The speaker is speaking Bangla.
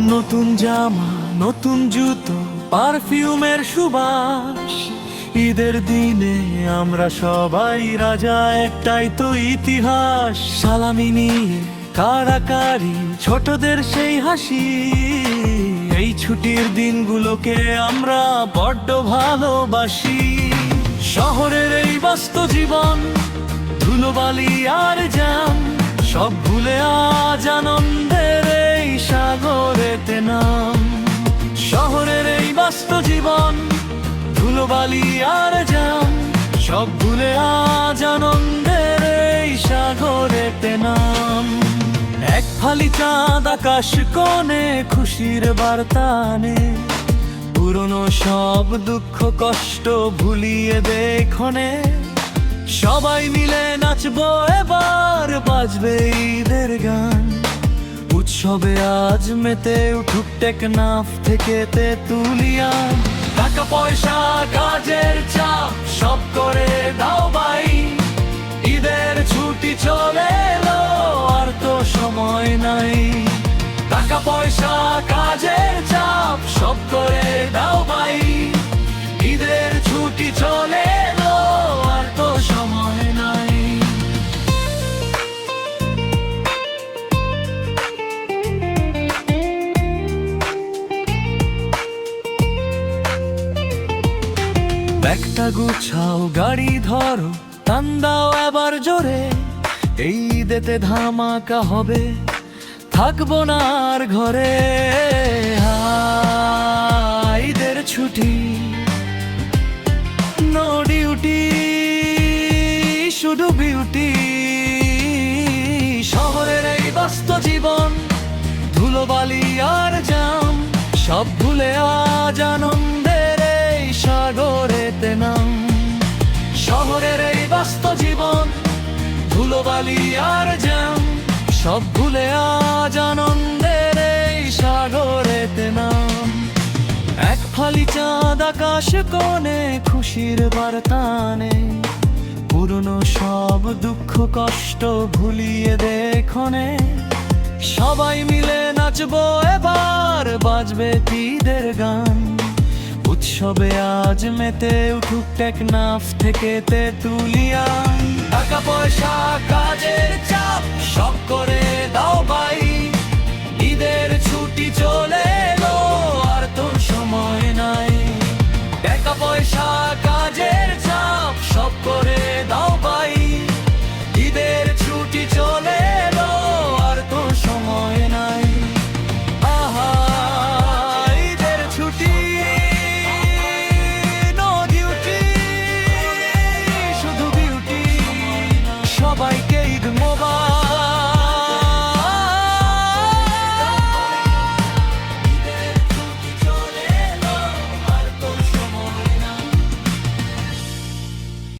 নতুন জামা, নতুন জুতো, পারফিউমের সুবাস। ঈদের দিনে আমরা সবাই রাজা, একটাই তো ইতিহাস। সালামি নিয়ে কাড়াকাড়ি, ছোটদের সেই হাসি। এই ছুটির দিনগুলোকে আমরা বড্ড ভালোবাসি। শহরের এই ব্যস্ত জীবন, ধুলোবালি আর জ্যাম, সব ভুলে আজ আনন্দের এই সাগরেতে নাম। শহরের এই ব্যস্ত জীবন, ধুলোবালি আর জ্যাম, সব ভুলে আজ আনন্দের এই সাগরেতে নাম। এক ফালি চাঁদ আকাশ কোণে খুশির বার্তা আনে, পুরনো সব দুঃখ কষ্ট ভুলিয়ে দেখনে। সবাই মিলে নাচবো এবার, বাজবে ঈদের গান। উৎসবে আজ মেতে উঠুক টেকনাফ থেকে তেতুলিয়া। টাকা পয়সা কাজের চাপ সব করে দাও ভাই, ঈদের ছুটি চলে এলো আর তো সময় নাই। টাকা পয়সা কাজের চাপ সব করে দাও ভাই, ঈদের ছুটি চলে এলো আর তো সময় নাই। ব্যাগটা গুছাও, গাড়ি ধরো, টান দাও এবার জোরে। এই ঈদেতে ধামাকা হবে, থাকবো না আর ঘরে। ঈদের ছুটি, নো ডিউটি, শুধু বিউটি। শহরের এই ব্যস্ত জীবন, ধুলোবালি আর জ্যাম, সব ভুলে আজ আনন্দের এই সাগরেতে নাম। শহরের এই ব্যস্ত জীবন, ধুলোবালি আর জ্যাম, সব ভুলে আজ আনন্দের এই সাগরেতে নাম। এক ফালি চাঁদ আকাশ কোণে খুশির বার্তা আনে, পুরনো সব দুঃখ কষ্ট ভুলিয়ে দেখনে। সবাই মিলে নাচবো এবার, বাজবে ঈদের গান। উৎসবে আজ মেতে উঠুক টেকনাফ থেকে তেতুলিয়া। টাকা পয়সা কাজের চাপ সব করে দাও ভাই, ঈদের ছুটি চলে